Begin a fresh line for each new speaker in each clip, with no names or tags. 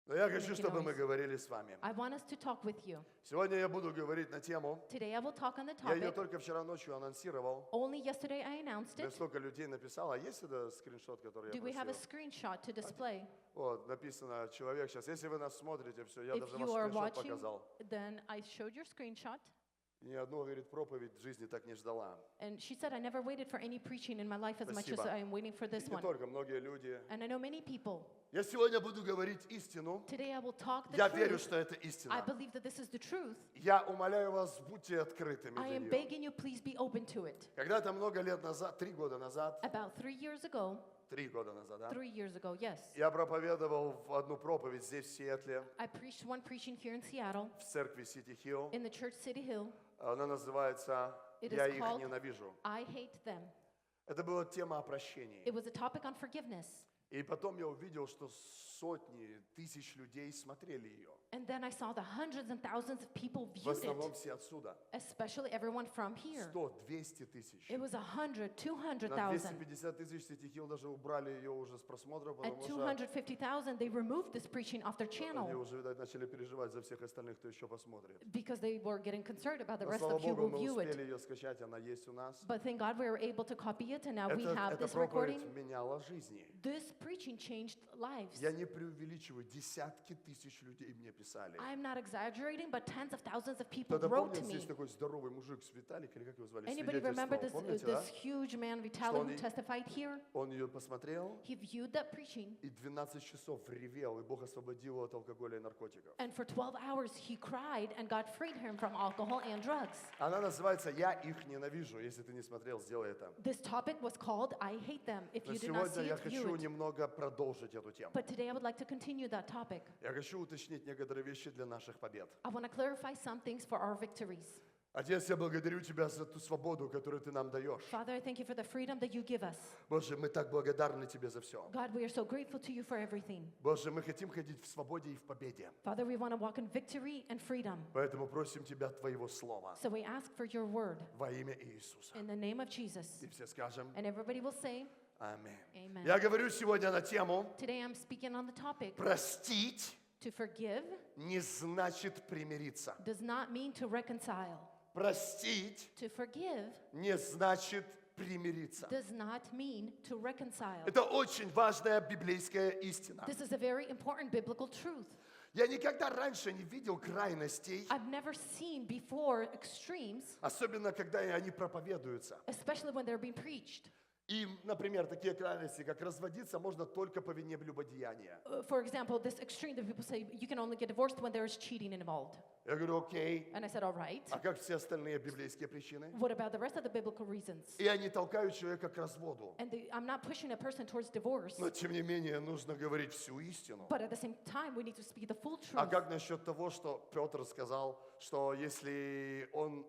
Но я хочу,
making
чтобы мы
noise.
говорили с вами.
I want us to talk with you.
Сегодня я буду говорить на тему.
Today I will talk on the
Я ее
topic.
только вчера ночью анонсировал.
Only yesterday I announced
Мне
it.
столько людей написало. А есть это скриншот, который я
Do we have a
просил?
screenshot to display?
Вот, написано человек сейчас. Если вы нас смотрите, все, я
If
даже
you
ваш
are
скриншот
watching,
показал.
then I showed your screenshot.
Ни одну, говорит, проповедь в жизни так не ждала.
And she said, I never waited for any preaching in my life as much as
Спасибо.
I am waiting for
И
this
не
one.
только, многие люди.
And I know many people.
Я сегодня буду говорить истину.
Today I will talk the
Я верю,
truth.
что это
I
истина.
believe that this is the truth.
Я умоляю вас, будьте открытыми
I
для
am
нее.
begging you, please be open to it.
Когда-то много лет назад, 3 года назад,
About 3 years ago,
3 года назад, да?
3 years ago, yes,
Я проповедовал в одну проповедь здесь, в Сиэтле,
I preached one preaching here in Seattle,
в церкви Сити Хилл.
in the church City Hill.
Она называется
It
«Я
is
их
called
ненавижу».
I hate them.
Это была тема о прощении.
It was a topic on forgiveness.
И потом я увидел, что сотни, тысяч людей смотрели ее.
And then I saw the hundreds and thousands of people
В
viewed
основном
it,
все отсюда.
especially everyone from here.
100-200 тысяч.
It was 100,
На
200,000.
250 тысяч Сити Хилл даже убрали ее уже с просмотра,
At
потому что
250,000, they removed this preaching off their
они
channel
уже, видать, начали переживать за всех остальных, кто еще посмотрит.
because they were getting concerned about the
Но,
rest
слава
of you
Богу,
who
мы
view
успели
it.
ее скачать, она есть у нас.
But thank God we were able to copy it, and now we have
Эта
this
проповедь
recording.
меняла жизни.
This preaching changed lives.
Я не преувеличиваю, десятки тысяч людей мне писали.
I'm not exaggerating, but tens of thousands of people
Кто-то
wrote
помнит,
to
здесь
me.
такой здоровый мужик с Виталик, или как его звали,
Anybody remember
свидетельствовал,
this,
помните, да?
this huge man, Vitaly, who testified here?
Он ее посмотрел
He viewed that preaching,
и 12 часов ревел, и Бог освободил его от алкоголя и наркотиков.
and for 12 hours he cried, and God freed him from alcohol and drugs.
Она называется «Я их ненавижу». Если ты не смотрел, сделай это.
This topic was called I Hate Them. If
Но
you did not
сегодня
see
я
it, view
хочу
it.
немного продолжить эту тему.
But today I would like to continue that topic.
Я хочу уточнить некоторые вещи для наших побед.
I want to clarify some things for our victories.
Отец, я благодарю Тебя за ту свободу, которую Ты нам даешь.
Father, I thank you for the freedom that you give us.
Боже, мы так благодарны Тебе за все.
God, we are so grateful to you for everything.
Боже, мы хотим ходить в свободе и в победе.
Father, we want to walk in victory and freedom.
Поэтому просим Тебя Твоего Слова
So we ask for your word
во имя Иисуса.
in the name of Jesus.
И все скажем
And everybody will say,
Аминь.
Amen.
Я говорю сегодня на тему
Today I'm speaking on the topic,
«Простить
to forgive
не значит примириться».
does not mean to reconcile.
Простить
To forgive
не значит примириться.
does not mean to reconcile.
Это очень важная библейская истина.
This is a very important biblical truth.
Я никогда раньше не видел крайностей,
I've never seen before extremes,
особенно когда они проповедуются.
especially when they're being preached.
И, например, такие крайности, как разводиться можно только по вине прелюбодеяния.
For example, this extreme that people say you can only get divorced when there is cheating involved.
Я говорю, окей,
And I said, all right.
а как все остальные библейские причины?
What about the rest of the biblical reasons?
И они толкают человека к разводу.
And I'm not pushing a person towards divorce,
Но, тем не менее, нужно говорить всю истину.
but at the same time, we need to speak the full
А
truth.
как насчет того, что Петр сказал, что если он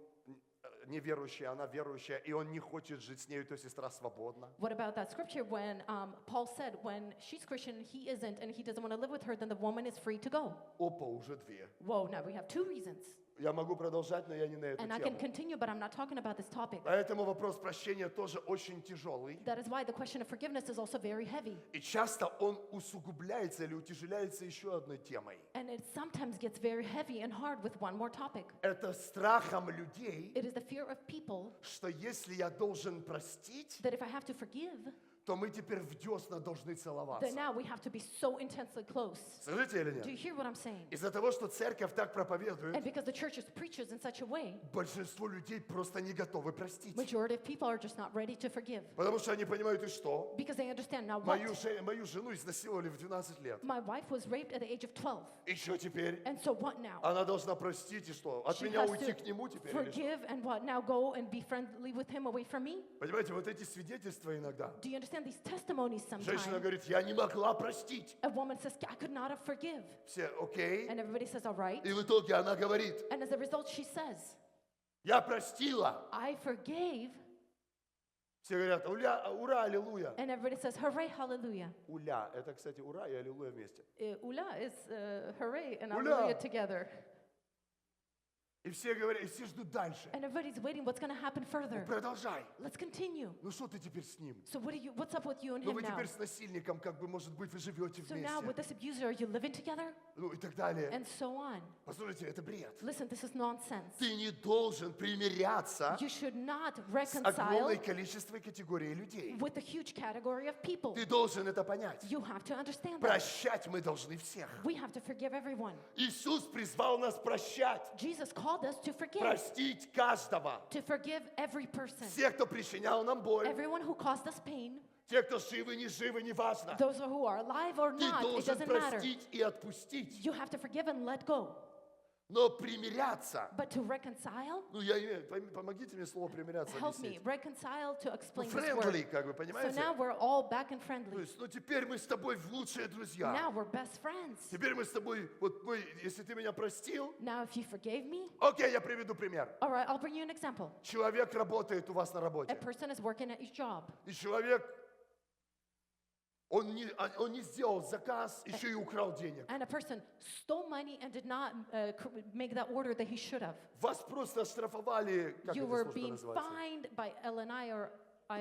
неверующий, она верующая, и он не хочет жить с нею, то сестра свободна?
What about that scripture when Paul said, when she's Christian and he isn't, and he doesn't want to live with her, then the woman is free to go?
Опа, уже две.
Whoa, now we have two reasons.
Я могу продолжать, но я не на эту
And I can
тему.
continue, but I'm not talking about this topic.
Поэтому вопрос прощения тоже очень тяжелый.
That is why the question of forgiveness is also very heavy.
И часто он усугубляется или утяжеляется еще одной темой.
And it sometimes gets very heavy and hard with one more topic.
Это страхом людей,
It is the fear of people
что если я должен простить,
that if I have to forgive,
то мы теперь в десна должны
then
целоваться.
now we have to be so intensely close.
Слышите или
Do you
нет?
hear what I'm saying?
Из-за того, что церковь так
And
проповедует,
because the church preaches in such a way,
большинство людей просто не готовы простить.
majority of people are just not ready to forgive.
Потому что они понимают, и что?
Because they understand now what?
Мою жену изнасиловали в 12 лет.
My wife was raped at the age of 12.
И что теперь?
And so what now?
Она должна простить, и что? От
She
меня
has
уйти
to
к нему теперь? Или что?
forgive and what? Now go and be friendly with him away from me?
Понимаете, вот эти свидетельства иногда.
Do you understand these testimonies
Женщина
sometimes?
говорит, я не могла простить.
A woman says, I could not have forgive.
Все, окей.
And everybody says, all right.
И в итоге она говорит,
And as a result, she says,
я простила.
I forgave.
Все говорят, ура, аллилуйя.
And everybody says, hooray, hallelujah.
Уля, это, кстати, ура и аллилуйя вместе.
Ula is hooray and
Ula.
hallelujah together.
И все говорят, и все ждут дальше.
And everybody's waiting, what's going to happen further?
Продолжай.
Let's continue.
Ну что ты теперь с ним?
So what's up with you and
Ну
him
вы
now?
теперь с насильником, как бы, может быть, вы живете
So now with
вместе.
this abuser, are you living together?
Ну и так далее.
And so on.
Послушайте, это бред.
Listen, this is nonsense.
Ты не должен примиряться
You should not
с огромное
reconcile
количеством категорий людей.
with a huge category of people.
Ты должен это понять.
You have to understand that.
Прощать мы должны всех.
We have to forgive everyone.
Иисус призвал нас прощать,
Jesus called us to forgive.
простить каждого.
To forgive every person.
Все, кто причинял нам боль,
Everyone who caused us pain.
те, кто живы, не живы, неважно.
Those who are alive or
Ты
not, it
должен
doesn't matter.
простить и отпустить.
You have to forgive and let go.
Но примиряться,
But to reconcile,
ну я имею, помогите мне слово примиряться
help me.
объяснить.
Reconcile to
Ну,
explain this
friendly,
word.
как бы,
So
понимаете?
now we're all back and
То
friendly.
есть, ну теперь мы с тобой лучшие друзья.
Now we're best friends.
Теперь мы с тобой, вот мы, если ты меня простил,
Now if you forgave me,
окей, я приведу пример.
all right, I'll bring you an example.
Человек работает у вас на
A
работе,
person is working at his job.
и человек, он не сделал заказ, еще и украл денег.
And a person stole money and did not make that order that he should have.
Вас просто оштрафовали, как
You
эта
were
служба
being
называется?
fined by LNI or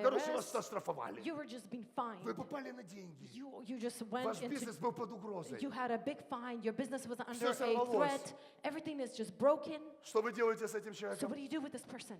Короче, вас
IRS.
оштрафовали.
You were just being
Вы
fined.
попали на деньги.
You just went
Ваш
into,
бизнес был под угрозой.
you had a big fine, your business was under
Всё
a
сорвалось.
threat, everything is just broken.
Что вы делаете с этим
So
человеком?
what do you do with this person?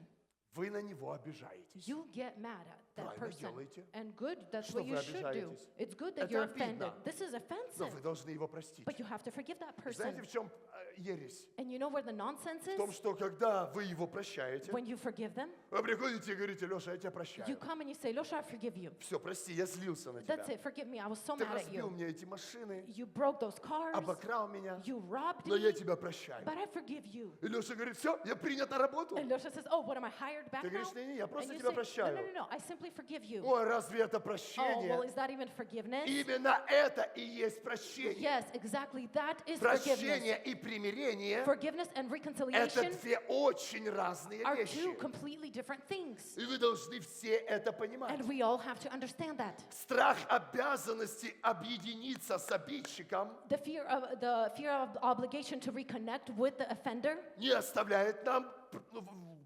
Вы на него обижаетесь.
You get mad at that
Правильно
person.
делаете.
And good, that's
Что
what you
вы
should do.
обижаетесь?
It's good that
Это
you're
обидно.
offended. This is
Но
offensive,
вы должны его простить.
but you have to forgive that
Знаете,
person.
в чем ересь?
And you know where the nonsense
В том,
is?
что когда вы его прощаете,
When you forgive them,
вы приходите и говорите, Леша, я тебя
you
прощаю.
come and you say, Losha, I forgive you.
Все, прости, я злился на тебя.
That's it, forgive me, I was so
Ты
mad at
разбил
you.
мне эти машины,
You broke those cars,
обокрал меня,
you robbed
но я
me,
тебя прощаю.
but I forgive you.
И Леша говорит, все, я принят на работу.
And Losha says, oh, what, am I hired back
Ты
now?
говоришь, не, я просто
And you
тебя
say,
прощаю.
no, I simply forgive you.
Ой, разве это
Oh, well,
прощение?
is that even forgiveness?
Именно это и есть прощение.
Yes, exactly, that is forgiveness.
Прощение и примирение
Forgiveness and
– это
reconciliation
две очень разные
are
вещи.
two completely different things.
И вы должны все это понимать.
And we all have to understand that.
Страх обязанности объединиться с обидчиком
The fear of obligation to reconnect with the offender
не оставляет нам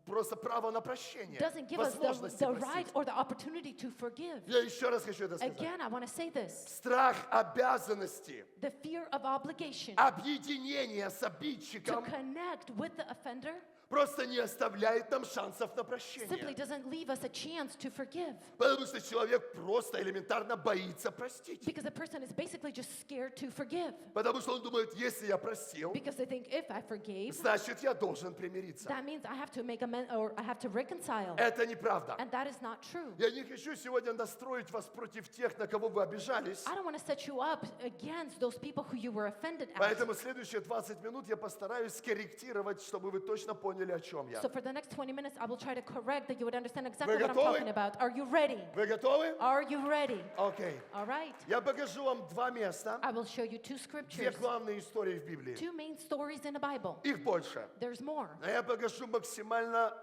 просто право на прощение,
doesn't give us
возможности
the
простить.
right or the opportunity to forgive.
Я еще раз хочу это сказать.
Again, I want to say this.
Страх обязанности,
The fear of obligation
объединение с
to
обидчиком
connect with the offender
просто не оставляет нам шансов на
simply
прощение.
doesn't leave us a chance to forgive.
Потому что человек просто элементарно боится простить.
Because a person is basically just scared to forgive.
Потому что он думает, если я простил,
Because they think if I forgave,
значит я должен примириться.
that means I have to make amends or I have to reconcile.
Это неправда.
And that is not true.
Я не хочу сегодня настроить вас против тех, на кого вы обижались.
I don't want to set you up against those people who you were offended at.
Поэтому следующие 20 минут я постараюсь скорректировать, чтобы вы точно поняли, о чем я.
So for the next 20 minutes, I will try to correct that you would understand exactly
Вы
what I'm
готовы?
talking about. Are you ready?
Вы готовы?
Are you ready?
Окей.
All right.
Я покажу вам два места,
I will show you two
две
scriptures,
главные истории в Библии.
two main stories in the Bible.
Их больше.
There's more,
Но я покажу максимально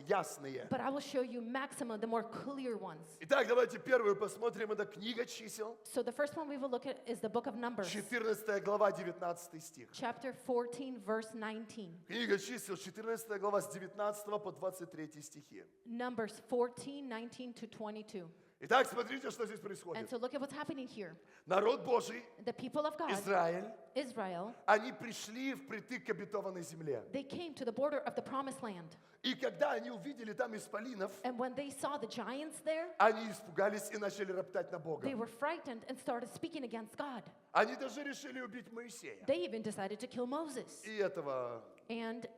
ясные.
but I will show you maximum, the more clear ones.
Итак, давайте первую посмотрим. Это книга чисел,
So the first one we will look at is the book of Numbers,
14 глава, 19 стих.
chapter 14, verse 19.
Книга чисел, 14 глава, с 19 по 23 стихи.
Numbers 14, 19 to 22.
Итак, смотрите, что здесь
And
происходит.
so look at what's happening here.
Народ Божий,
The people of God,
Израиль,
Israel,
они пришли впритык к обетованной земле.
they came to the border of the promised land.
И когда они увидели там исполинов,
And when they saw the giants there,
они испугались и начали роптать на Бога.
they were frightened and started speaking against God.
Они даже решили убить Моисея.
They even decided to kill Moses
И этого
and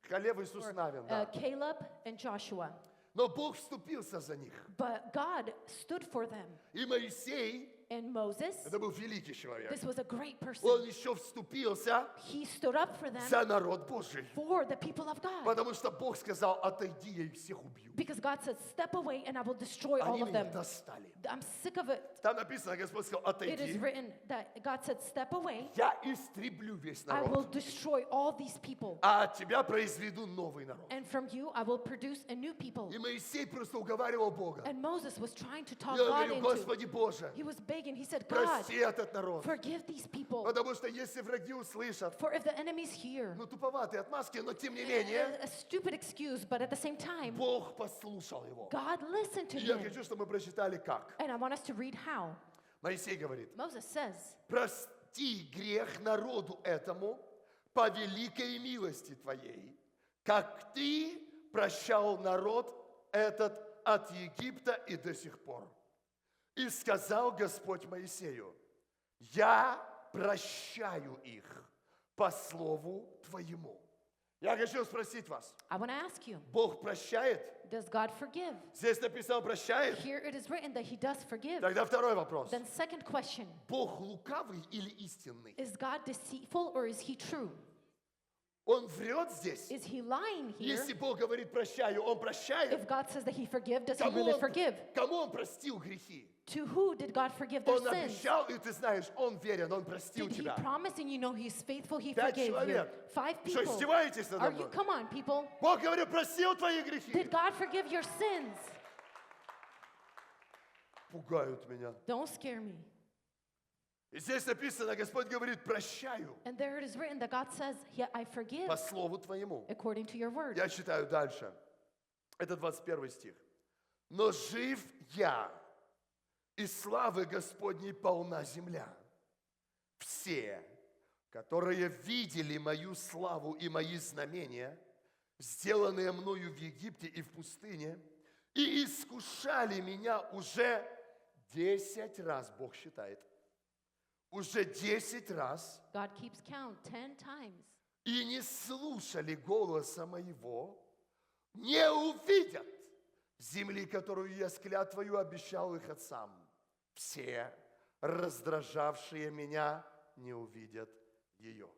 Калева Иисус Навин, да.
Caleb and Joshua.
Но Бог вступился за них.
But God stood for them.
И Моисей,
And Moses,
это был великий человек,
this was a great person.
он еще вступился
He stood up for them,
за народ Божий.
for the people of God.
Потому что Бог сказал, отойди, я их всех убью.
Because God said, step away and I will destroy all
Они
of
меня
them.
достали.
I'm sick of it.
Там написано, Господь сказал,
It is
отойди,
written that God said, step away.
я истреблю весь
I will
народ,
destroy all these people.
а от тебя произведу новый народ.
And from you, I will produce a new people.
И Моисей просто уговаривал Бога.
And Moses was trying to talk
Я
God
говорю,
into.
Господи Боже,
He was begging begging. He said, God,
прости этот народ.
forgive these people.
Потому что если враги услышат,
For if the enemies hear,
ну туповатые отмазки, но тем не менее,
a stupid excuse, but at the same time,
Бог послушал его.
God listened to
И я
him.
хочу, чтобы мы прочитали как.
And I want us to read how.
Моисей говорит,
Moses says,
прости грех народу этому по великой милости твоей, как ты прощал народ этот от Египта и до сих пор. И сказал Господь Моисею, я прощаю их по слову твоему. Я хочу спросить вас,
I want to ask you,
Бог прощает?
does God forgive?
Здесь написано прощает?
Here it is written that he does forgive.
Тогда второй вопрос.
Then second question,
Бог лукавый или истинный?
is God deceitful or is he true?
Он врет здесь?
Is he lying here?
Если Бог говорит прощаю, Он прощает?
If God says that he forgive, does he
Кому
really
он,
forgive?
кому он простил грехи?
To who did God forgive their
Он
sins?
обещал, и ты знаешь, Он верен, Он простил
Did he
тебя.
promise and you know he's faithful, he
5
forgave you?
человек.
5
Что,
people.
издеваетесь надо
Are you,
мной?
come on, people.
Бог говорит, простил твои грехи.
Did God forgive your sins?
Пугают меня.
Don't scare me.
И здесь написано, Господь говорит, прощаю
And there it is written that God says, yeah, I forgive
по слову твоему.
according to your word.
Я читаю дальше. Это 21 стих. Но жив я, и славы Господней полна земля. Все, которые видели мою славу и мои знамения, сделанные мною в Египте и в пустыне, и искушали меня уже 10 раз, Бог считает, уже 10 раз,
God keeps count 10 times.
и не слушали голоса моего, не увидят земли, которую я с клятвою обещал их отцам. Все, раздражавшие меня, не увидят ее.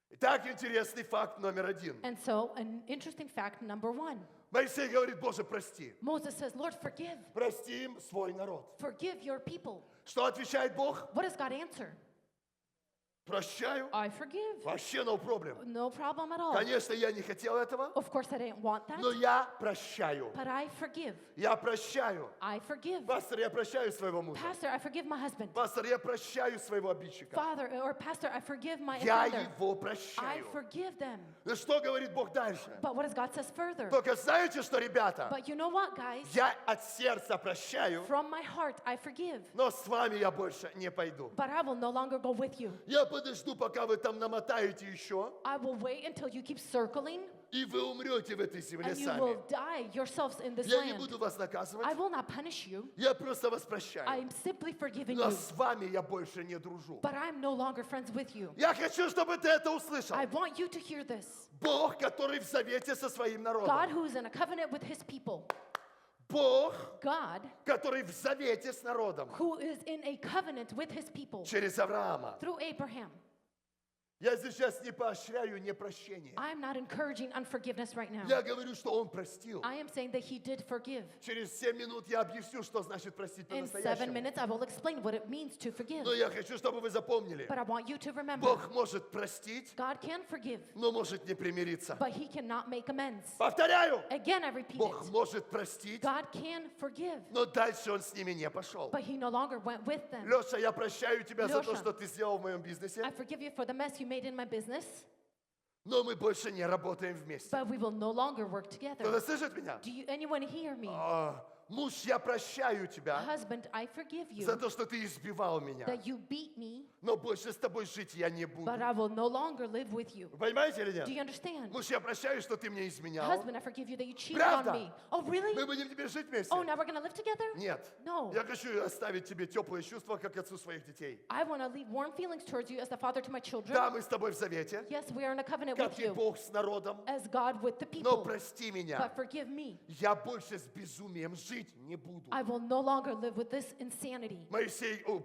Итак, интересный факт номер 1.
And so, an interesting fact number 1.
Моисей говорит, Боже, прости.
Moses says, Lord, forgive.
Прости им свой народ.
Forgive your people.
Что отвечает Бог?
What does God answer?
Прощаю.
I forgive.
Вообще no problem.
No problem at all.
Конечно, я не хотел этого,
Of course, I didn't want that,
но я прощаю.
but I forgive.
Я прощаю.
I forgive.
Пастор, я прощаю своего мужа.
Pastor, I forgive my husband.
Пастор, я прощаю своего обидчика.
Father, or Pastor, I forgive my
Я
offender.
его
I
прощаю.
forgive them.
Ну что говорит Бог дальше?
But what does God says further?
Только знаете, что, ребята?
But you know what, guys?
Я от сердца прощаю,
From my heart, I forgive.
но с вами я больше не пойду.
But I will no longer go with you.
Я подожду, пока вы там намотаете еще,
I will wait until you keep circling
и вы умрете в этой земле
and you will
сами.
die yourselves in this
Я не
land.
буду вас наказывать,
I will not punish you.
я просто вас
I
прощаю.
am simply forgiving
Но
you.
с вами я больше не дружу.
But I'm no longer friends with you.
Я хочу, чтобы ты это услышал.
I want you to hear this.
Бог, который в завете со своим
God
народом.
who is in a covenant with his people.
Бог,
God
который в завете с народом.
who is in a covenant with his people
Через Авраама.
through Abraham.
Я сейчас не поощряю непрощение.
I'm not encouraging unforgiveness right now.
Я говорю, что Он простил.
I am saying that he did forgive.
Через 7 минут я объясню, что значит простить
In 7
по-настоящему.
minutes, I will explain what it means to forgive.
Но я хочу, чтобы вы запомнили.
But I want you to remember,
Бог может простить,
God can forgive,
но может не примириться.
but he cannot make amends.
Повторяю.
Again, I repeat
Бог
it.
может простить,
God can forgive,
но дальше Он с ними не пошел.
but he no longer went with them.
Леша, я прощаю тебя за то,
Леша.
что ты сделал в моем
I
бизнесе,
forgive you for the mess you made in my business,
но мы больше не работаем вместе.
but we will no longer work together.
Кто-то слышит меня?
Do you, anyone hear me?
Муж, я прощаю тебя
Husband, I forgive
за
you
то, что ты избивал меня,
that you beat me,
но больше с тобой жить я не буду.
but I will no longer live with you.
Вы понимаете или
Do you
нет?
understand?
Муж, я прощаю, что ты мне изменял.
Husband, I forgive you that you cheated
Правда?
on me. Oh, really?
Мы будем теперь жить вместе?
Oh, now we're going to live together?
Нет.
No.
Я хочу оставить тебе теплые чувства, как отцу своих детей.
I want to leave warm feelings towards you as the father to my children.
Да, мы с тобой в завете,
Yes, we are in a covenant
как
with
и
you
Бог с народом,
as God with the
но
people.
прости меня.
But forgive me.
Я больше с безумием жить не буду.
I will no longer live with this insanity.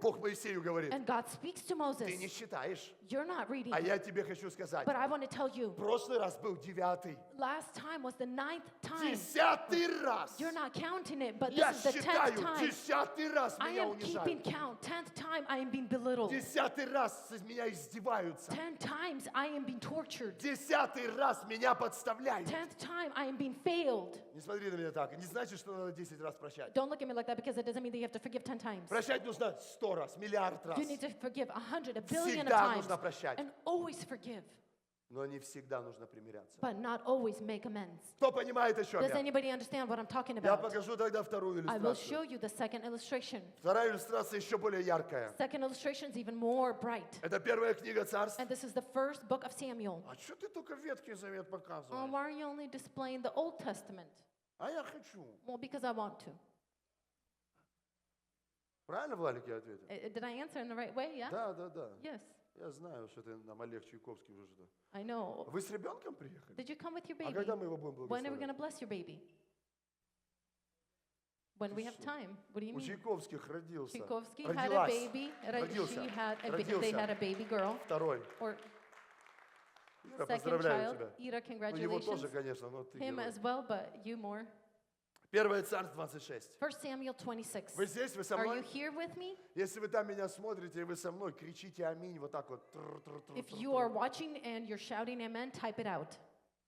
Бог Моисею говорит,
And God speaks to Moses.
ты не считаешь,
You're not reading.
а я тебе хочу сказать.
But I want to tell you,
Прошлый раз был 9-й.
last time was the 9th time.
10-й раз.
You're not counting it, but
Я
this is the 10th
считаю,
time.
10-й раз
I
меня
am keeping
унижают.
count. 10th time I am being belittled.
10-й раз с меня издеваются.
10 times I am being tortured.
10-й раз меня подставляют.
10th time I am being failed.
Не смотри на меня так. Не значит, что надо 10 10 раз прощать.
Don't look at me like that because it doesn't mean that you have to forgive 10 times.
Прощать нужно 100 раз, миллиард раз.
You need to forgive 100, a billion of
Всегда
times.
нужно прощать.
And always forgive,
Но не всегда нужно примиряться.
but not always make amends.
Кто понимает еще
Does
меня?
anybody understand what I'm talking
Я
about?
покажу тогда вторую
I will show
иллюстрацию.
you the second illustration.
Вторая иллюстрация еще более яркая.
Second illustration is even more bright.
Это первая книга Царств.
And this is the first book of Samuel.
А что ты только Ветхий Завет
Oh,
показываешь?
why are you only displaying the Old Testament?
А я хочу.
Well, because I want to.
Правильно, Владик, я ответил?
Did I answer in the right way? Yeah?
Да, да, да.
Yes,
Я знаю, что ты нам Олег Чайковский уже что.
I know.
Вы с ребенком приехали?
Did you come with your
А
baby?
когда мы его будем
When are we going to
благословлять?
bless your baby? When we have time. What do you
У
mean?
Чайковских родился.
Tchaikovsky had a
Родилась.
baby.
Родился.
They had
Родился.
a baby girl.
Второй.
Or
Ира,
second
поздравляю
child.
тебя.
Ira,
Ну, его тоже,
congratulations.
конечно, но ты
Him
герой.
as well, but you more.
Первое Царств 26.
1 Samuel 26.
Вы здесь, вы со
Are you
мной?
here with me?
Если вы там меня смотрите, и вы со мной, кричите аминь, вот так вот.
If you are watching and you're shouting amen, type it out.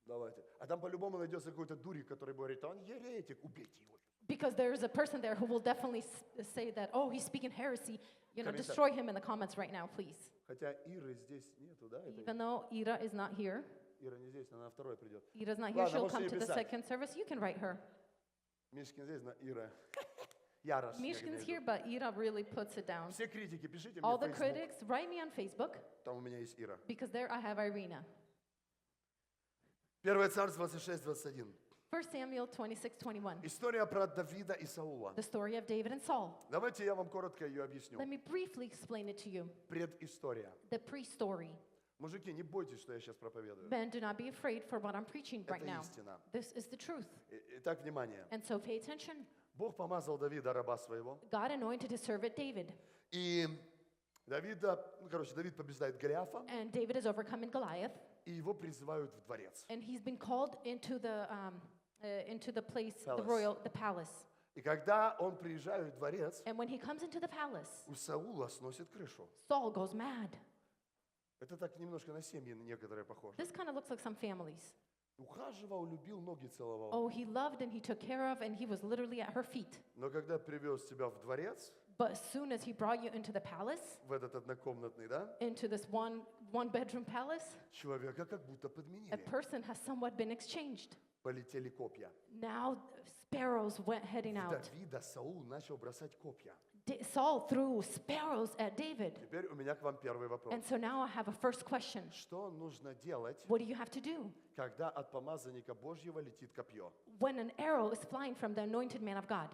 Давайте. А там по-любому найдется какой-то дурик, который говорит, он еретик, убейте его.
Because there's a person there who will definitely say that, oh, he's speaking heresy. You know,
Комментарий.
destroy him in the comments right now, please.
Хотя Иры здесь нету, да? Это
Even though Ira is not here,
Ира не здесь, она на второй придет.
Ira's not here,
Ладно,
she'll
можете
come
ей
to the
писать.
second service. You can write her.
Мишкин здесь, но Ира. Ярош. я
Mishkin's
имею в
here,
виду.
but Ira really puts it down.
Все критики, пишите мне
All
в
the
Facebook.
critics, write me on Facebook,
Там у меня есть Ира.
because there I have Irina.
Первое Царство 26-21.
1 Samuel 26:21.
История про Давида и Саула.
The story of David and Saul.
Давайте я вам коротко ее объясню.
Let me briefly explain it to you.
Предыстория.
The pre-story.
Мужики, не бойтесь, что я сейчас проповедую.
Men, do not be afraid for what I'm preaching right
Это
now.
истина.
This is the truth.
Итак, внимание.
And so pay attention.
Бог помазал Давида, раба своего.
God anointed his servant David.
И Давид побеждает Голиафа,
And David is overcoming Goliath.
и его призывают в дворец.
And he's been called into the place,
Palace.
the palace.
И когда он приезжает в дворец,
And when he comes into the palace,
у Саула сносит крышу.
Saul goes mad.
Это так немножко на семьи некоторые похоже.
This kind of looks like some families.
Ухаживал, любил, ноги целовал.
Oh, he loved and he took care of, and he was literally at her feet.
Но когда привез тебя в дворец,
But as soon as he brought you into the palace,
в этот однокомнатный, да,
into this one-bedroom palace,
человека как будто
a
подменили.
person has somewhat been exchanged.
Полетели копья.
Now sparrows went heading
В
out.
Давида Саул начал бросать копья.
Saul threw sparrows at David.
Теперь у меня к вам первый вопрос.
And so now I have a first question.
Что нужно делать,
What do you have to do
когда от помазанника Божьего летит копье?
when an arrow is flying from the anointed man of God?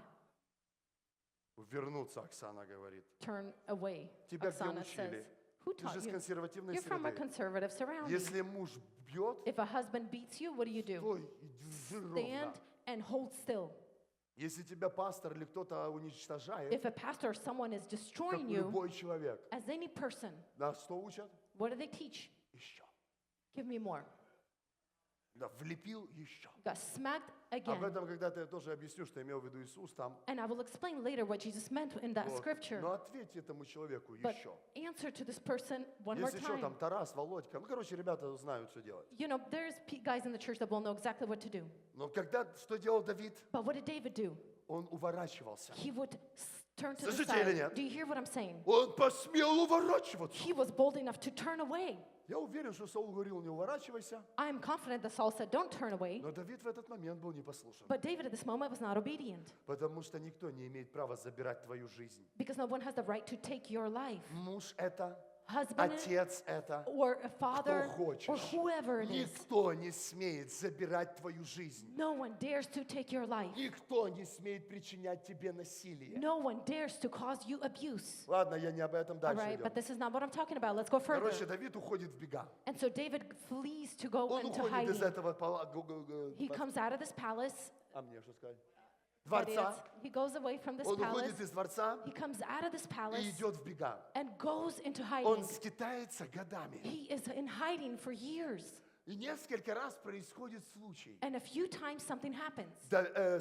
Вернуться, Оксана говорит.
Turn away.
Тебя где
Oksana
учили?
says. Who
Ты же
taught
с
you?
консервативной
You're from a
среды.
conservative surrounding.
Если муж бьет,
If a husband beats you, what do you do?
стой и держи ровно.
Stand and hold still.
Если тебя пастор или кто-то уничтожает,
If a pastor or someone is
как
destroying you,
любой человек,
as any person,
нас что учат?
what do they teach?
Еще.
Give me more.
Да, влепил еще.
Got smacked
Об
again.
этом когда-то я тоже объясню, что имел в виду Иисус там.
And I will explain later what Jesus meant in that
Вот.
scripture.
Но ответь этому человеку
But
еще.
answer to this person one more
Если что,
time.
там Тарас, Володька, ну, короче, ребята знают, что делать.
You know, there's guys in the church that will know exactly what to do.
Но когда, что делал Давид?
But what did David do?
Он уворачивался.
He would turn to the
Слышите или
side.
нет?
Do you hear what I'm saying?
Он посмел уворачиваться.
He was bold enough to turn away.
Я уверен, что Саул говорил, не уворачивайся.
I'm confident that Saul said, don't turn away.
Но Давид в этот момент был непослушен.
But David at this moment was not obedient.
Потому что никто не имеет права забирать твою жизнь.
Because no one has the right to take your life.
Муж это,
Husband
отец это,
or a father
кто
or
хочешь.
whoever it is.
Никто не смеет забирать твою жизнь.
No one dares to take your life.
Никто не смеет причинять тебе насилие.
No one dares to cause you abuse.
Ладно, я не об этом
All
дальше
right, but
идем.
this is not what I'm talking about. Let's go further.
Короче, Давид уходит в бега.
And so David flees to go
Он
into
уходит из
hiding.
этого
He comes out of this palace.
а мне что сказать? Дворца.
He goes away from this
Он
palace.
уходит из дворца
He comes out of this
и
palace
идет в бега.
and goes into
Он
hiding.
скитается годами.
He is in hiding for years.
И несколько раз происходит случай.
And a few times something happens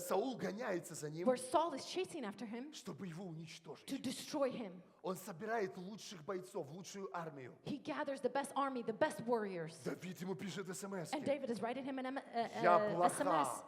Саул гоняется за ним,
where Saul is chasing after him
чтобы его
to
уничтожить.
destroy him.
Он собирает лучших бойцов, лучшую армию.
He gathers the best army, the best warriors.
Давид ему пишет смс.
And David is writing him an
Я
SMS.
плоха.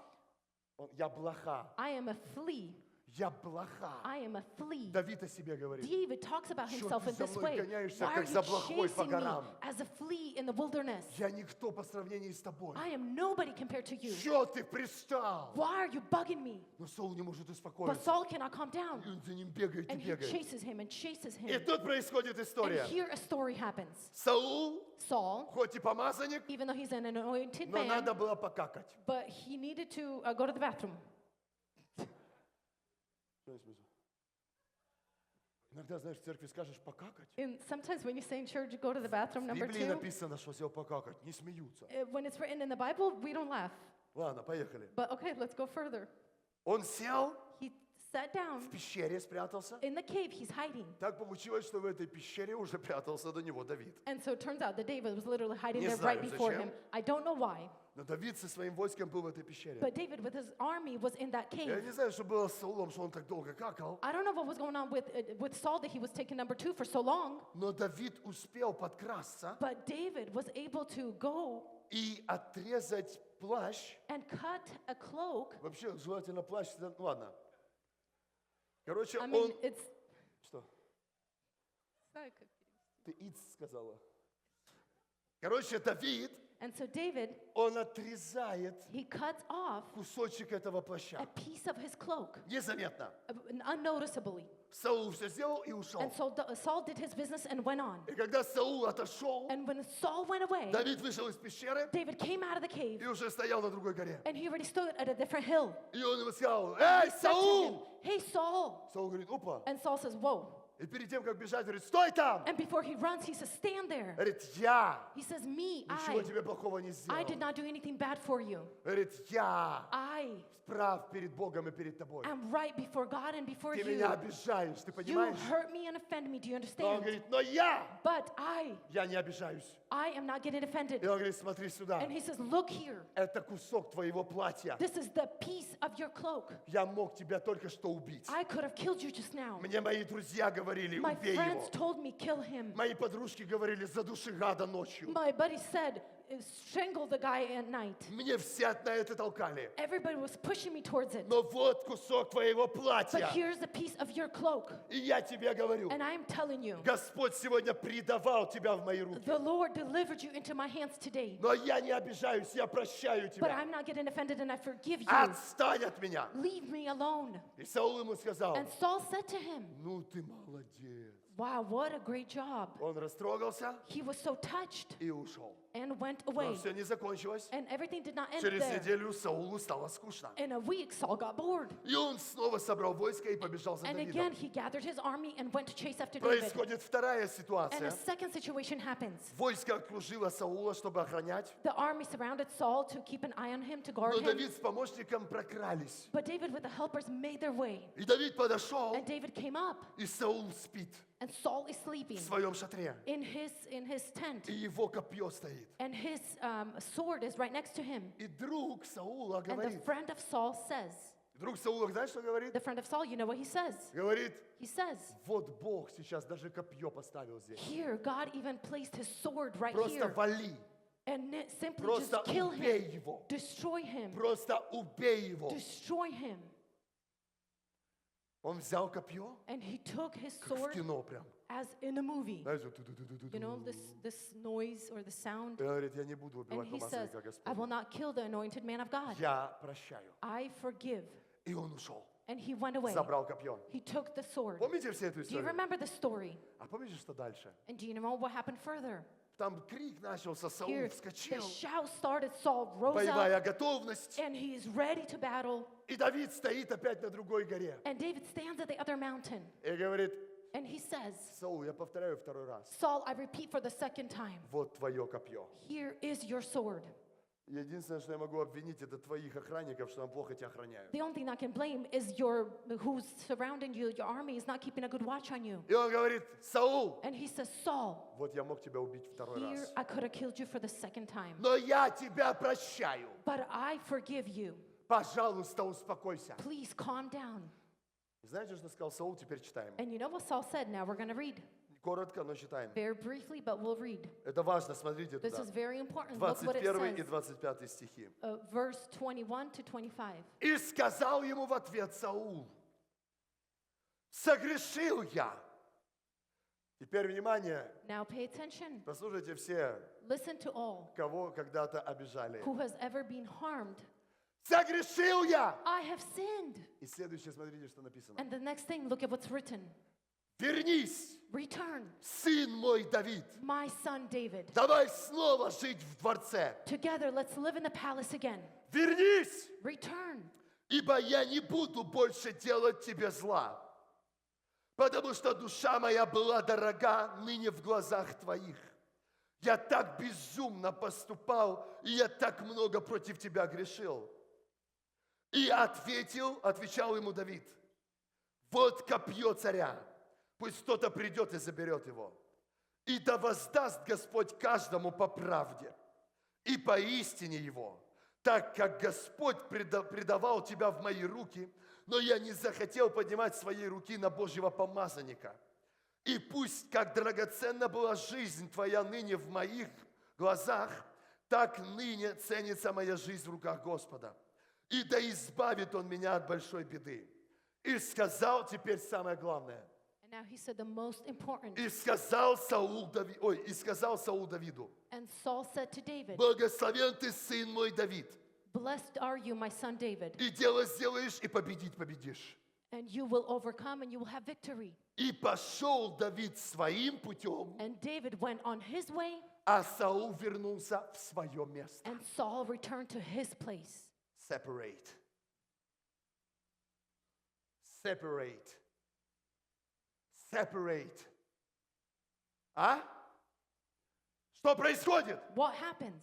Я блоха.
I am a flea.
Я блоха.
I am a flea.
Давид о себе говорит.
David talks about
Что
himself
ты
in
за
this
мной
way.
гоняешься,
Why are
как
you
за блохой по
chasing me
горам?
as a flea in the wilderness?
Я никто по сравнению с тобой.
I am nobody compared to you.
Что ты пристал?
Why are you bugging me?
Но Саул не может
But
успокоиться.
Saul cannot calm down.
И он за ним бегает и
And he
бегает.
chases him and chases
И
him.
тут происходит
And
история.
here a story happens.
Саул,
Saul,
хоть и помазанник,
even though he's an anointed
но
man,
надо было покакать.
but he needed to go to the bathroom.
Что есть смысл? Иногда, знаешь, в церкви скажешь покакать.
And sometimes when you say in church, go to the bathroom,
В
number
Библии
2,
написано, что сел покакать. Не смеются.
when it's written in the Bible, we don't laugh.
Ладно, поехали.
But okay, let's go further.
Он сел,
He sat
в
down
пещере спрятался.
in the cave, he's hiding.
Так получилось, что в этой пещере уже прятался до него Давид.
And so it turns out that David was literally hiding
Не
there
знаю,
right before
зачем.
him. I don't know why,
Но Давид со своим войском был в этой пещере.
but David with his army was in that
Я
cave.
не знаю, что было с Саулом, что он так долго какал.
I don't know what was going on with Saul that he was taking number 2 for so long,
Но Давид успел подкрасться
but David was able to go
и отрезать плащ.
and cut a cloak.
Вообще, желательно плащ. Ну ладно. Короче,
I
он...
mean, it's
Что? Ты «иц» сказала. Короче, Давид,
and so David,
он отрезает
he cuts off
кусочек этого плаща.
a piece of his cloak
Незаметно.
unnoticeably.
Саул все сделал и ушел.
And so Saul did his business and went on.
И когда Саул отошел,
And when Saul went away,
Давид вышел из пещеры
David came out of the cave
и уже стоял на другой горе.
and he already stood at a different hill.
И он ему сказал:
He
«Эй,
said to him,
Саул!»
"Hey Saul."
Саул говорит: «Опа!»
And Saul says, "Whoa."
И перед тем, как бежать, говорит: «Стой там!»
And before he runs, he says, "Stand there."
Говорит: «Я
He says, "Me,
ничего тебе плохого не
I
сделал».
did not do anything bad for you.
Говорит: «Я
I
прав перед Богом и перед тобой.
am right before God and before
Ты
you.
меня обижаешь, ты
You
понимаешь?»
hurt me and offend me. Do you
Но он
understand?
говорит: «Но я
But
я не обижаюсь».
I am not getting offended.
И он говорит: «Смотри сюда.
And he says, "Look here.
Это кусок твоего платья.
This is the piece of your cloak.
Я мог тебя только что убить.
I could have killed you just now.
Мне мои друзья говорили:
My
убей
friends
его.
told me, kill him.
Мои подружки говорили: задуши гада ночью».
My buddy said, strangle the guy at night.
Мне все на это толкали.
Everybody was pushing me towards it.
Но вот кусок твоего
But
платья.
here's a piece of your cloak.
И я тебе говорю,
And I'm telling you,
Господь сегодня предавал тебя в мои руки.
the Lord delivered you into my hands today.
Но я не обижаюсь, я прощаю
But
тебя.
I'm not getting offended and I forgive you.
Отстань от меня.
Leave me alone.
И Саул ему сказал:
And Saul said to him,
ну ты молодец.
wow, what a great job.
Он растрогался
He was so touched
и ушел.
and went
Но
away.
все не закончилось.
And everything did not end
Через
there.
неделю Саулу стало скучно.
In a week, Saul got bored.
И он снова собрал войско и побежал за
And
Давидом.
again, he gathered his army and went to chase after David.
Происходит вторая
And
ситуация.
a second situation happens.
Войско окружило Саула, чтобы охранять.
The army surrounded Saul to keep an eye on him, to guard
Но
him.
Давид с помощником прокрались.
But David with the helpers made their way.
И Давид подошел,
And David came up,
и Саул спит
and Saul is sleeping
в своем шатре.
in his tent.
И его копье стоит.
And his sword is right next to him.
И друг Саула
And the
говорит,
friend of Saul says,
друг Саула, знаешь, что говорит?
the friend of Saul, you know what he says?
Говорит:
He says,
вот Бог сейчас даже копье поставил здесь.
here, God even placed his sword right
Просто
here.
вали,
And simply
просто
just kill
убей
him.
его.
Destroy him.
Просто убей его.
Destroy him.
Он взял копье,
And he took his
как в
sword
кино прям.
as in a movie.
Знаете,
You know, this noise or the sound.
И он говорит: я не буду
And
убивать
he says,
помазанника
I will
Господня.
not kill the anointed man of God.
Я прощаю.
I forgive.
И он ушел,
And he went away.
забрал копье.
He took the sword.
Помните все эту
Do you
историю?
remember the story?
А помните, что дальше?
And do you know what happened further?
Там крик начался, Саул
Here, the
вскочил,
shout started. Saul rose up,
боевая готовность.
and he is ready to battle.
И Давид стоит опять на другой горе.
And David stands at the other mountain,
И говорит:
and he says,
Саул, я повторяю второй раз.
Saul, I repeat for the second time,
Вот твое копье.
here is your sword.
Единственное, что я могу обвинить, это твоих охранников, что они плохо тебя охраняют.
The only thing I can blame is who's surrounding you, your army is not keeping a good watch on you.
И он говорит: Саул,
And he says, Saul,
вот я мог тебя убить второй
here
раз.
I could have killed you for the second time,
Но я тебя прощаю.
but I forgive you.
Пожалуйста, успокойся.
Please calm down.
Знаете, что сказал Саул? Теперь читаем.
And you know what Saul said? Now we're going to read.
коротко, но читаем.
Very briefly, but we'll read.
Это важно, смотрите
This
туда.
is very important. Look what it
21 и
says.
25 стихи.
Verse 21 to 25.
«И сказал ему в ответ Саул, согрешил я». Теперь внимание,
Now pay attention.
послушайте все,
Listen to all
кого когда-то обижали.
who has ever been harmed.
Согрешил я!
I have sinned.
И следующее, смотрите, что написано.
And the next thing, look at what's written.
Вернись,
Return,
сын мой Давид.
my son David.
Давай снова жить в дворце.
Together, let's live in the palace again.
Вернись,
Return,
ибо я не буду больше делать тебе зла, потому что душа моя была дорога ныне в глазах твоих. Я так безумно поступал, и я так много против тебя грешил. И отвечал ему Давид, вот копье царя, пусть кто-то придет и заберет его. И да воздаст Господь каждому по правде и по истине его, так как Господь предавал тебя в мои руки, но я не захотел поднимать своей руки на Божьего помазанника. И пусть, как драгоценна была жизнь твоя ныне в моих глазах, так ныне ценится моя жизнь в руках Господа. И да избавит Он меня от большой беды. И сказал теперь самое главное.
And now he said the most important.
И сказал Саул Давиду,
And Saul said to David,
благословен ты, сын мой Давид,
blessed are you, my son David,
и дело сделаешь, и победить победишь.
and you will overcome and you will have victory.
И пошел Давид своим путем,
And David went on his way,
а Саул вернулся в свое место.
and Saul returned to his place.
Separate. Separate. Separate. А? Что происходит?
What happens?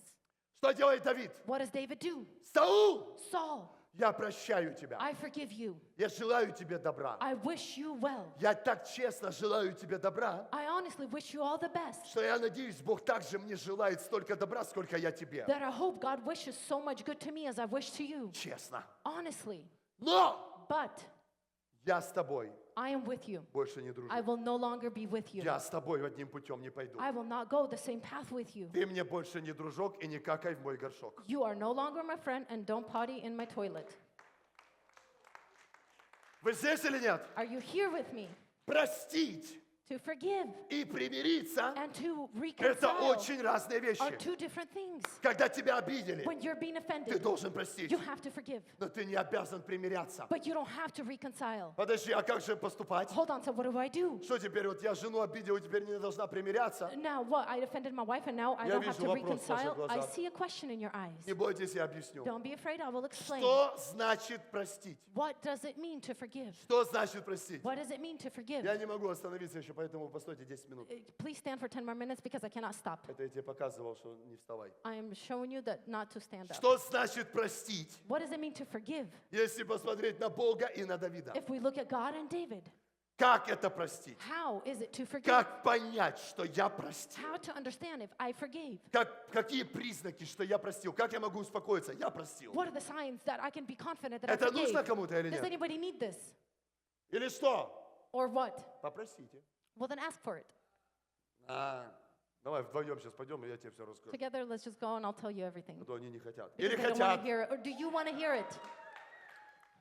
Что делает Давид?
What does David do?
Саул,
Saul,
я прощаю тебя.
I forgive you.
Я желаю тебе добра.
I wish you well.
Я так честно желаю тебе добра,
I honestly wish you all the best.
что я надеюсь, Бог также мне желает столько добра, сколько я тебе.
That I hope God wishes so much good to me as I wish to you.
Честно.
Honestly.
Но
But
я с тобой
I am with you.
больше не дружу.
I will no longer be with you.
Я с тобой одним путем не пойду.
I will not go the same path with you.
Ты мне больше не дружок и не какай в мой горшок.
You are no longer my friend and don't potty in my toilet.
Вы здесь или нет?
Are you here with me?
Простить
To forgive
и примириться
and to
– это
reconcile
очень разные
are
вещи.
two different things.
Когда тебя обидели,
When you're being
ты
offended,
должен простить,
you have to forgive.
но ты не обязан примиряться.
But you don't have to reconcile.
Подожди, а как же поступать?
Hold on, so what do I do?
Что теперь, вот я жену обидел, теперь не должна примиряться?
Now what? I offended my wife and now I
Я
don't have
вижу
to
вопрос в ваших
reconcile? I
глазах.
see a question in your eyes.
Не бойтесь, я объясню.
Don't be afraid, I will explain.
Что значит простить?
What does it mean to forgive?
Что значит простить?
What does it mean to forgive?
Я не могу остановиться еще, поэтому постойте 10 минут.
Please stand for 10 more minutes because I cannot stop.
Это я тебе показывал, что не вставай.
I am showing you that not to stand up.
Что значит простить?
What does it mean to forgive?
Если посмотреть на Бога и на Давида.
If we look at God and David,
Как это простить?
how is it to forgive?
Как понять, что я простил?
How to understand if I forgave?
Какие признаки, что я простил? Как я могу успокоиться? Я простил.
What are the signs that I can be confident that I
Это нужно
forgave?
кому-то или
Does
нет?
anybody need this?
Или что?
Or what?
Попросите.
Well, then ask for it.
Давай вдвоем сейчас пойдем, и я тебе все расскажу.
Together, let's just go and I'll tell you everything.
А то они не хотят.
Because
Или
they don't want
хотят.
to hear it. Or do you want to hear it?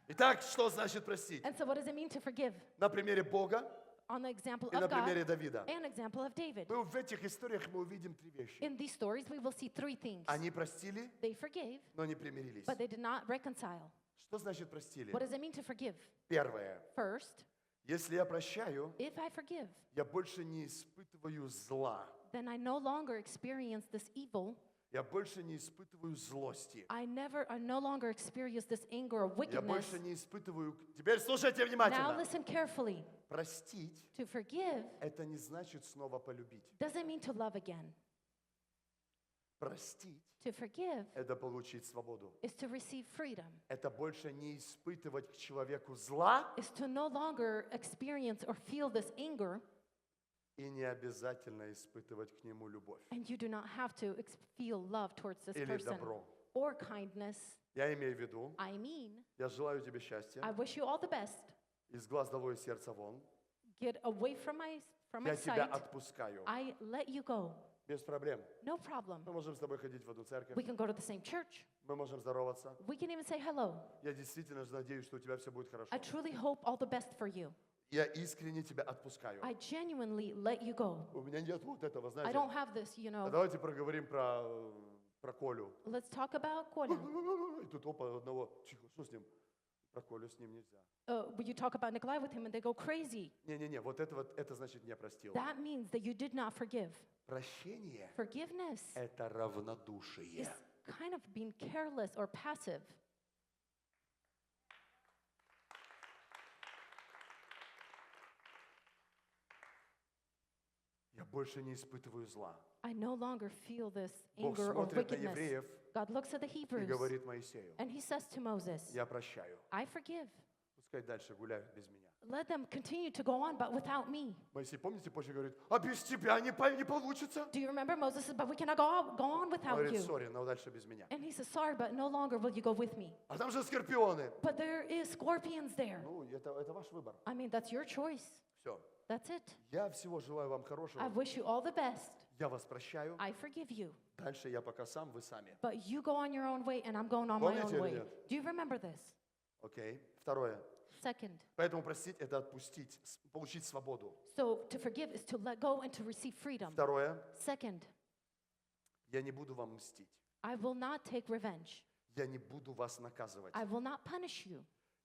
Итак, что значит простить?
And so what does it mean to forgive?
На примере Бога
On the example
и на
of God
примере Давида.
and example of David.
В этих историях мы увидим три вещи.
In these stories, we will see three things.
Они простили,
They forgave,
но не примирились.
but they did not reconcile.
Что значит простили?
What does it mean to forgive?
Первое.
First,
Если я прощаю,
if I forgive,
я больше не испытываю зла.
then I no longer experience this evil.
Я больше не испытываю злости.
I no longer experience this anger or
Я
wickedness.
больше не испытываю... Теперь слушайте
Now
внимательно.
listen carefully.
Простить
To forgive
– это не значит снова полюбить.
doesn't mean to love again.
Простить
To forgive
– это получить свободу.
is to receive freedom,
Это больше не испытывать к человеку зла
is to no longer experience or feel this anger,
и не обязательно испытывать к нему любовь
and you do not have to feel love towards this
или
person
добро.
or kindness.
Я имею в виду,
I mean,
я желаю тебе счастья,
I wish you all the best.
из глаз долой, из сердца вон.
Get away from from
Я
my
тебя
sight,
отпускаю.
I let you go.
Без проблем.
No problem.
Мы можем с тобой ходить в одну церковь.
We can go to the same church.
Мы можем здороваться.
We can even say hello.
Я действительно надеюсь, что у тебя все будет хорошо.
I truly hope all the best for you.
Я искренне тебя отпускаю.
I genuinely let you go.
У меня нет вот этого,
I
знаете.
don't have this,
А давайте проговорим про Колю.
Let's talk about Koля.
И тут опа, одного, тихо, что с ним? Про Колю с ним нельзя.
When you talk about Nikolai with him and they go crazy,
Не-не-не, вот это значит не простил.
that means that you did not forgive.
Прощение
Forgiveness
– это равнодушие.
is kind of being careless or passive.
Я больше не испытываю зла.
I no longer feel this
Бог
anger or
смотрит на
wickedness.
евреев
God looks at the
и
Hebrews
говорит Моисею,
and he says to Moses,
я прощаю.
I forgive.
Пускай дальше гуляют без меня.
Let them continue to go on, but without me.
Моисей, помните, позже говорит, а без тебя не получится?
Do you remember Moses said, but we cannot go on
Он
without
говорит,
you.
сори, но дальше без меня.
And he says, sorry, but no longer will you go with me.
А там же скорпионы.
But there is scorpions there.
Ну, это ваш выбор.
I mean, that's your choice.
Все.
That's it.
Я всего желаю вам
I
хорошего.
wish you all the best.
Я вас прощаю.
I forgive you.
Дальше я пока сам, вы сами.
But you go on your own way and I'm going on my
Помните
own
или
way.
нет?
Do you remember this?
Окей. Второе.
Second.
Поэтому простить – это отпустить, получить свободу.
So to forgive is to let go and to receive freedom.
Второе.
Second,
Я не буду вам мстить.
I will not take revenge.
Я не буду вас наказывать.
I will not punish you.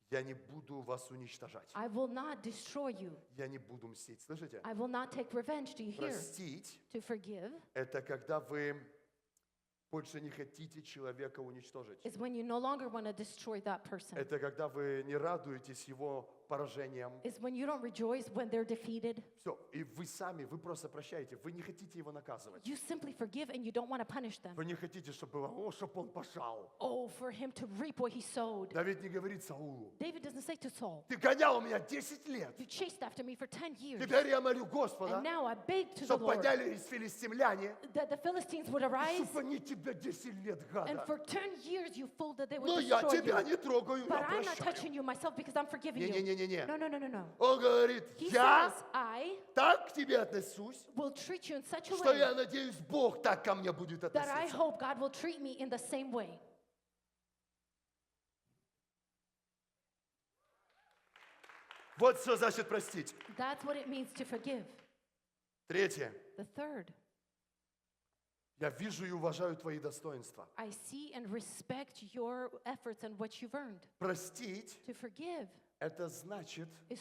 Я не буду вас уничтожать.
I will not destroy you.
Я не буду мстить. Слышите?
I will not take revenge. Do you hear?
Простить
To forgive
– это когда вы больше не хотите человека уничтожить.
is when you no longer want to destroy that person.
Это когда вы не радуетесь его поражениям.
Is when you don't rejoice when they're defeated.
Все. И вы сами, вы просто прощаете. Вы не хотите его наказывать.
You simply forgive and you don't want to punish them.
Вы не хотите, чтобы чтобы он пошел.
Oh, for him to reap what he sowed.
Давид не говорит Саулу.
David doesn't say to Saul,
Ты гонял меня 10 лет.
you chased after me for 10 years.
Теперь я молю Господа,
And now I beg to the
чтобы
Lord
поднялись филистимляне,
that the Philistines would arise.
чтобы они тебя 10 лет,
And
гада.
for 10 years you fool that they would
Но я
destroy
тебя
you.
не трогаю,
But
я
I'm not touching
прощаю.
you myself because I'm forgiving you.
Не-не-не-не.
No, no, no, no, no.
Он говорит,
He
я
says, I
так к тебе отношусь,
will treat you in such a
что
way
я надеюсь, Бог так ко мне будет
that I
относиться.
hope God will treat me in the same way.
Вот что значит простить.
That's what it means to forgive.
Третье.
The third,
Я вижу и уважаю твои достоинства.
I see and respect your efforts and what you've earned.
Простить
To forgive
– это значит
is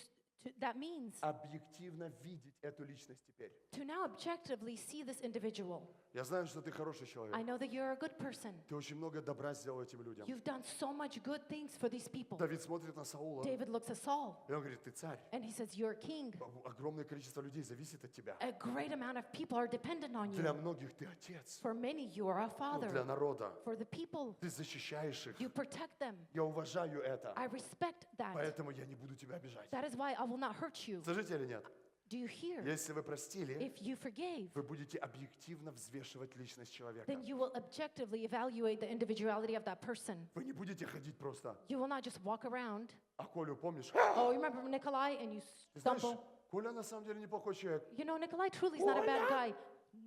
that means
объективно видеть эту личность теперь.
to now objectively see this individual.
Я знаю, что ты хороший человек.
I know that you're a good person.
Ты очень много добра сделал этим людям.
You've done so much good things for these people.
Давид смотрит на Саула,
David looks at Saul
и он говорит, ты царь.
and he says, you're a king.
Огромное количество людей зависит от тебя.
A great amount of people are dependent on
Для
you.
многих ты отец.
For many, you are a
Для
father.
народа.
For the people,
Ты защищаешь их.
you protect them.
Я уважаю это.
I respect that.
Поэтому я не буду тебя обижать.
That is why I will not hurt you.
Слышите или нет?
Do you hear?
Если вы простили,
If you forgave,
вы будете объективно взвешивать личность человека.
then you will objectively evaluate the individuality of that person.
Вы не будете ходить просто.
You will not just walk around.
А Колю помнишь?
Oh, you remember Nikolai and you
Ты знаешь,
stumble.
Коля на самом деле неплохой человек.
You know, Nikolai truly is not a bad guy.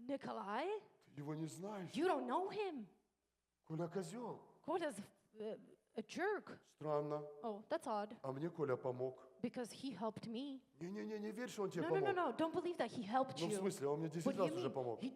Nikolai?
Ты его не знаешь.
You don't know him.
Коля козел.
Kola's a jerk.
Странно.
Oh, that's odd.
А мне Коля помог.
Because he helped me.
Не верь, что он тебе
No, no, no,
помог.
no. Don't believe that he helped
Ну, в
you.
смысле, он мне 10
What do
раз
you
уже
mean?
помог.
He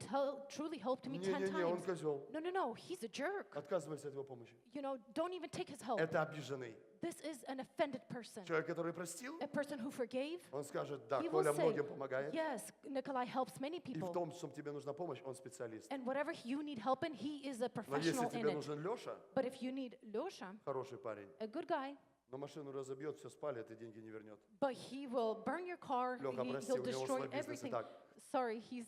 truly helped me 10
Не, он
times.
козел.
No, no, no. He's a jerk.
Отказывайся от его помощи.
You know, don't even take his help.
Это обиженный.
This is an offended person.
Человек, который простил,
A person who forgave.
он скажет, да,
He will
Коля
say,
многим помогает.
yes, Nikolai helps many
И в
people.
том, что тебе нужна помощь, он специалист.
And whatever you need help in, he is a
Но если
professional in
тебе
it.
нужен Леша,
But if you need Lyosha,
хороший парень,
a good guy,
но машину разобьет, все спалит и деньги не вернет.
but he will burn your car,
Леха, прости,
he'll
у него
destroy
свой бизнес и
everything.
так.
Sorry, he's.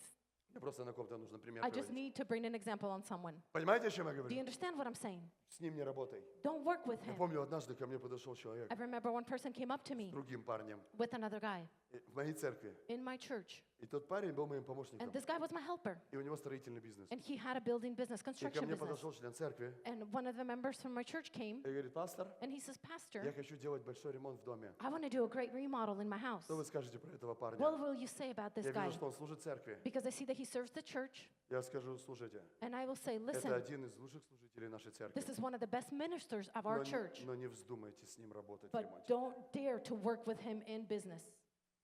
Мне просто на ком-то нужно пример
I just
приводить.
need to bring an example on someone.
Понимаете, о чем я
Do you
говорю?
understand what I'm saying?
С ним не работай.
Don't work with
Я
him.
помню, однажды ко мне подошел человек
I remember one person came up to
с
me
другим парнем
with another guy
в моей церкви.
in my church.
И тот парень был моим
And
помощником.
this guy was my helper.
И у него строительный бизнес.
And he had a building business,
И ко
construction
мне
business.
подошел член церкви
And one of the members from my church came
и говорит: пастор,
and he says,
я
Pastor,
хочу делать большой ремонт в доме.
I want to do a great remodel in my house.
Что вы скажете про этого парня?
What will you say about this
Я
guy?
вижу, что он служит церкви.
Because I see that he serves the church.
Я скажу: слушайте,
And I will say,
это
listen,
один из лучших служителей нашей церкви.
this is one of the best ministers of our church.
Но не вздумайте с ним работать в
But
ремонте.
don't dare to work with him in business.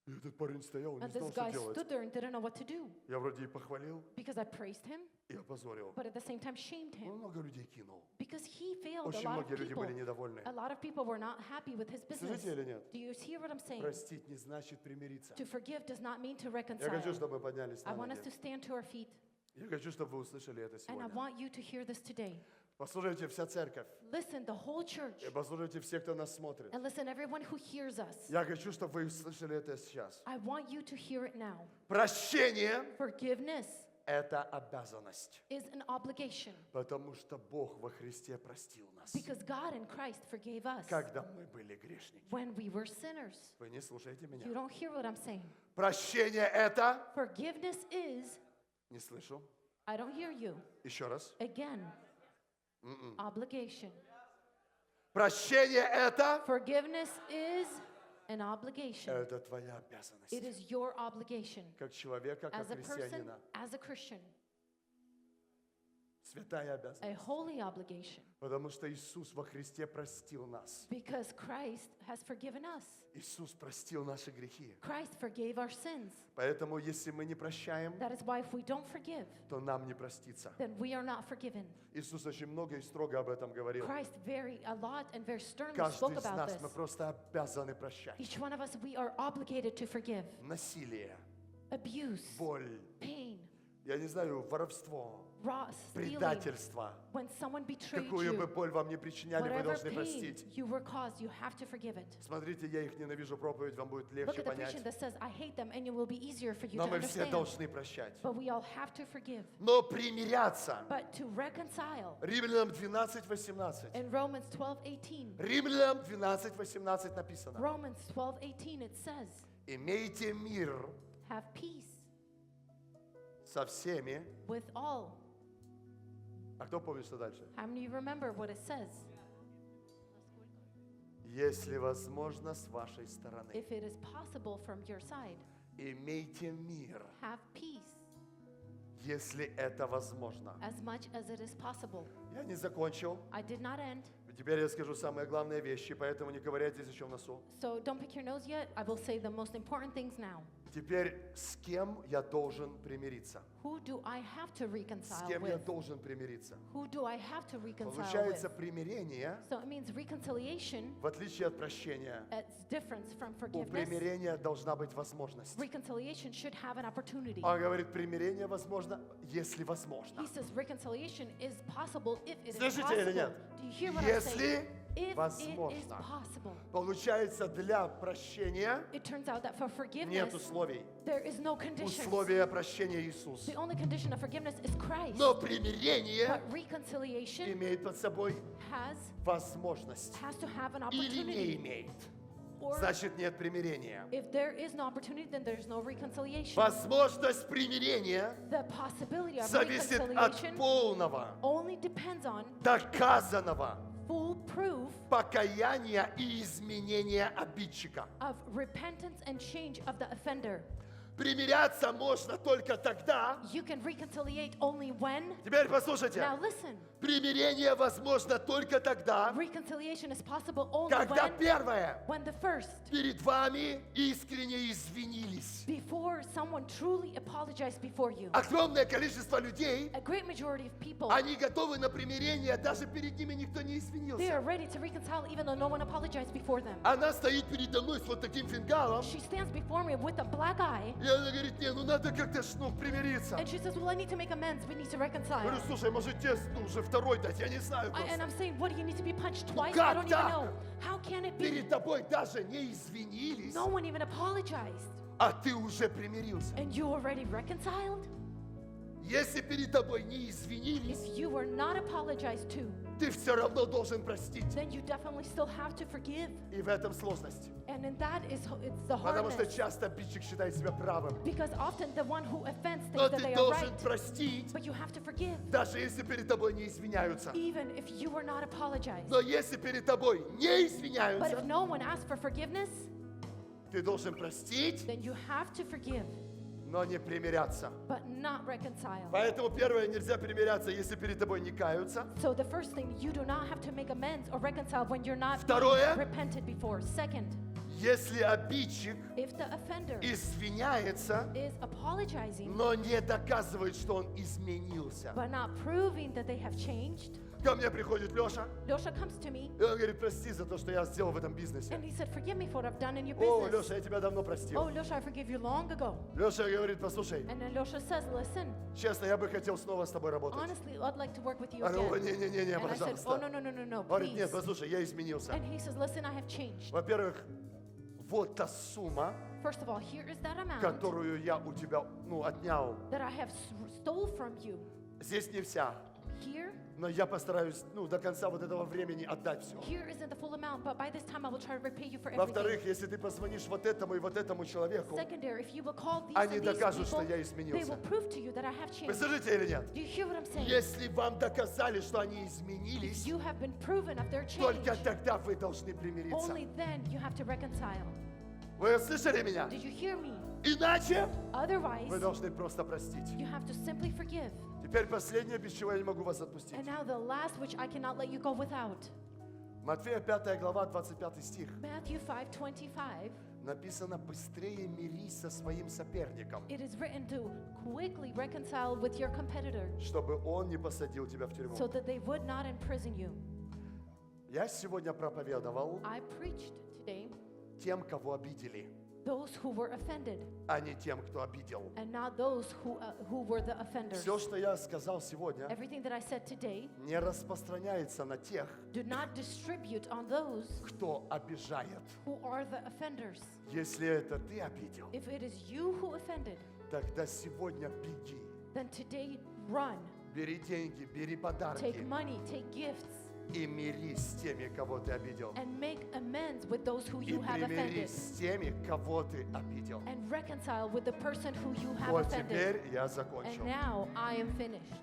И этот парень стоял, он не
And
знал,
this
что
guy
делать.
stood there and didn't know what to do.
Я вроде и похвалил,
Because I praised him,
и опозорил.
but at the same time shamed
Он
him.
много людей кинул.
Because he failed a
Очень
lot of
многие люди
people.
были недовольны.
A lot of people were not happy with his business.
Слышите или нет?
Do you hear what I'm saying?
Простить не значит примириться.
To forgive does not mean to
Я хочу,
reconcile.
чтобы мы поднялись
I
на
want us
ноги.
to stand to our feet.
Я хочу, чтобы вы услышали это
And I
сегодня.
want you to hear this today.
Послушайте вся церковь.
Listen, the whole church.
И послушайте все, кто нас смотрит.
And listen, everyone who hears us.
Я хочу, чтобы вы услышали это сейчас.
I want you to hear it now.
Прощение
Forgiveness
– это обязанность.
is an obligation.
Потому что Бог во Христе простил нас,
Because God in Christ forgave us
когда мы были грешники.
when we were sinners.
Вы не слушаете меня.
You don't hear what I'm saying.
Прощение – это…
Forgiveness is,
Не слышу.
I don't hear you.
Еще раз.
Again, obligation.
Прощение – это…
Forgiveness is an obligation.
Это твоя обязанность.
It is your obligation
Как человека, как
as a person,
христианина.
as a Christian,
Святая
a
обязанность.
holy obligation.
Потому что Иисус во Христе простил нас.
Because Christ has forgiven us.
Иисус простил наши грехи.
Christ forgave our sins.
Поэтому, если мы не прощаем,
That is why if we don't forgive,
то нам не простится.
then we are not forgiven.
Иисус очень много и строго об этом говорил.
Christ a lot and very sternly
Каждый
spoke
из
about
нас, мы
this.
просто обязаны прощать.
Each one of us, we are obligated to forgive.
Насилие,
Abuse,
боль,
pain,
я не знаю, воровство,
stealing.
предательство.
When someone betrayed
Какую бы
you,
боль вам не причиняли, вы
whatever
должны
pain
простить.
you were caused, you have to forgive it.
Смотрите, я их ненавижу, проповедь вам будет
Look
легче
at the preaching
понять.
that says, I hate them, and it will be easier for you
Но
to
мы все
understand.
должны прощать.
But we all have to forgive.
Но примиряться.
But to reconcile,
Римлянам 12:18.
in Romans 12:18,
Римлянам 12:18 написано.
Romans 12:18, it says,
Имейте мир
have peace
со всеми.
with all.
А кто помнит, что дальше?
How many of you remember what it says?
Если возможно, с вашей стороны.
If it is possible from your side,
Имейте мир,
have peace
если это возможно.
as much as it is possible.
Я не закончил.
I did not end,
Теперь я скажу самые главные вещи, поэтому не ковыряйтесь еще в носу.
so don't pick your nose yet. I will say the most important things now.
Теперь с кем я должен примириться?
Who do I have to
С
reconcile
кем я
with?
должен примириться?
Who do I have to reconcile
Получается,
with?
примирение,
So it means reconciliation,
в отличие от прощения,
it's different from
у
forgiveness.
примирения должна быть возможность.
Reconciliation should have an opportunity.
Он говорит, примирение возможно, если возможно.
He says reconciliation is possible if it is
Слышите или
possible.
нет?
Do you hear what I'm saying?
Если
If it is
возможно.
possible.
Получается, для прощения
It turns out that for
нет
forgiveness,
условий.
there is no conditions.
Условие прощения Иисус.
The only condition of forgiveness is Christ.
Но примирение
But reconciliation
имеет под собой
has
возможность.
to have an
Или не
opportunity.
имеет.
Or
Значит, нет примирения.
if there is no opportunity, then there's no reconciliation.
Возможность примирения
The possibility of
зависит от
reconciliation
полного,
only depends on
доказанного
full proof
покаяния и изменения обидчика.
of repentance and change of the offender.
Примиряться можно только тогда.
You can reconciliate only when.
Теперь послушайте.
Now listen,
Примирение возможно только тогда,
reconciliation is possible only
когда первое,
when the first,
перед вами искренне извинились.
before someone truly apologized before you.
Огромное количество людей,
A great majority of people,
они готовы на примирение, даже перед ними никто не
they
извинился.
are ready to reconcile even though no one apologized before them.
Она стоит передо мной с вот таким фингалом,
She stands before me with a black eye,
и она говорит, не, ну надо как-то примириться.
and she says, well, I need to make amends, we need to reconcile.
Говорю, слушай, может тебе уже второй дать, я не знаю
And
просто.
I'm saying, what do you need to be punched twice?
как
I don't even
так?
know. How can it be?
Перед тобой даже не извинились,
No one even apologized,
а ты уже примирился.
and you already reconciled?
Если перед тобой не извинились,
if you were not apologized to,
ты все равно должен простить.
then you definitely still have to forgive.
И в этом сложность.
And in that is it's the
Потому что
hardness.
часто обидчик считает себя правым.
Because often the one who offends
Но
thinks that
ты
they are
должен
right.
простить,
But you have to forgive,
даже если перед тобой не извиняются.
even if you were not apologized.
Но если перед тобой не
But
извиняются,
if no one asks for forgiveness,
ты должен простить,
then you have to forgive,
но не примиряться.
but not reconcile.
Поэтому первое, нельзя примиряться, если перед тобой не каются.
So the first thing, you do not have to make amends or reconcile when you're not
Второе.
repented before. Second,
Если обидчик
if the offender
извиняется,
is apologizing
но не доказывает, что он изменился.
but not proving that they have changed,
Ко мне приходит Леша,
Losha comes to me
и он говорит, прости за то, что я сделал в этом бизнесе.
and he said, forgive me for what I've done in your
О,
business.
Леша, я тебя давно
Oh,
простил.
Losha, I forgive you long ago.
Леша говорит, послушай,
And then Losha says, listen,
честно, я бы хотел снова с тобой работать.
honestly, I'd like to work with you
Она говорит,
again.
не-не-не,
And I said, oh, no,
пожалуйста.
no, no, no, no,
Говорит, нет,
please.
послушай, я изменился.
And he says, listen, I have changed.
Во-первых, вот та сумма,
First of all, here is that amount
которую я у тебя, отнял.
that I have stole from you.
Здесь не вся,
Here,
но я постараюсь, до конца вот этого времени отдать все.
here isn't the full amount, but by this time I will try to repay you for everything.
Во-вторых, если ты позвонишь вот этому и вот этому человеку,
Secondary, if you will call these
они
and these
докажут,
people,
что я
they
изменился.
will prove to you that I have
Вы
changed.
слышите или нет?
Do you hear what I'm saying?
Если вам доказали, что они
If
изменились,
you have been proven of their change,
только тогда вы должны примириться.
only then you have to reconcile.
Вы слышали меня?
Did you hear me?
Иначе
Otherwise,
вы должны просто простить.
you have to simply forgive.
Теперь последнее, без чего я не могу вас отпустить.
And now the last, which I cannot let you go without.
Матфея 5 глава, 25 стих.
Matthew 5:25.
Написано, быстрее мирись со своим соперником,
It is written to quickly reconcile with your competitor
чтобы он не посадил тебя в тюрьму.
so that they would not imprison you.
Я сегодня проповедовал
I preached today
тем, кого обидели,
those who were offended
а не тем, кто обидел.
and not those who were the offenders.
Все, что я сказал сегодня,
Everything that I said today,
не распространяется на тех,
do not distribute on those
кто обижает.
who are the offenders.
Если это ты обидел,
If it is you who offended,
тогда сегодня беги.
then today run.
Бери деньги, бери
Take
подарки
money, take gifts,
и мирись с теми, кого ты обидел.
and make amends with those who
И
you have offended.
примирись с теми, кого ты обидел.
And reconcile with the person who you have
Вот
offended.
теперь я
And
закончил.
now I am finished.